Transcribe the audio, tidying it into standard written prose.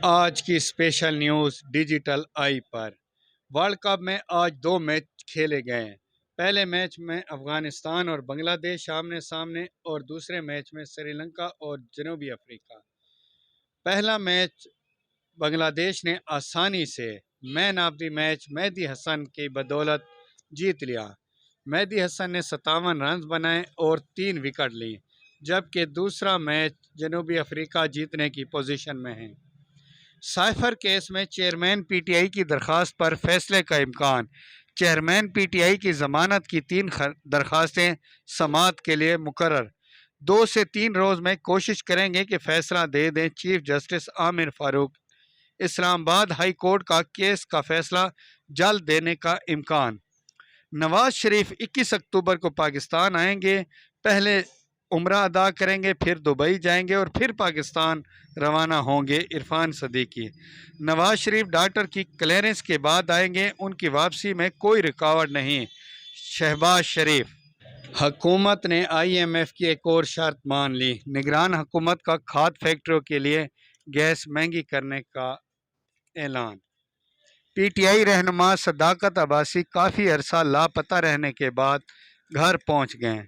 آج کی special news digital آئی پر۔ World cup میں آج 2 میچ کھیلے گئے ہیں۔ پہلے میچ میں افغانستان اور بنگلہ دیش آمنے سامنے اور دوسرے میچ میں سری لنکا اور جنوبی افریقہ۔ پہلا میچ بنگلہ دیش نے آسانی سے مین آف دی میچ مہدی حسن کی بدولت جیت لیا۔ مہدی حسن نے 57 رنز بنائے اور 3 وکٹ لی، جبکہ دوسرا میچ جنوبی افریقہ جیتنے کی پوزیشن میں ہے۔ سائفر کیس میں چیئرمین پی ٹی آئی کی درخواست پر فیصلے کا امکان۔ چیئرمین پی ٹی آئی کی ضمانت کی 3 درخواستیں سماعت کے لیے مقرر۔ 2 سے 3 روز میں کوشش کریں گے کہ فیصلہ دے دیں۔ چیف جسٹس عامر فاروق۔ اسلام آباد ہائی کورٹ کا کیس کا فیصلہ جلد دینے کا امکان۔ نواز شریف 21 اکتوبر کو پاکستان آئیں گے۔ پہلے عمرہ ادا کریں گے، پھر دبئی جائیں گے اور پھر پاکستان روانہ ہوں گے۔ عرفان صدیقی۔ نواز شریف ڈاکٹر کی کلیئرنس کے بعد آئیں گے، ان کی واپسی میں کوئی رکاوٹ نہیں۔ شہباز شریف۔ حکومت نے آئی ایم ایف کی ایک اور شرط مان لی۔ نگران حکومت کا کھاد فیکٹریوں کے لیے گیس مہنگی کرنے کا اعلان۔ پی ٹی آئی رہنما صداقت عباسی کافی عرصہ لاپتہ رہنے کے بعد گھر پہنچ گئے۔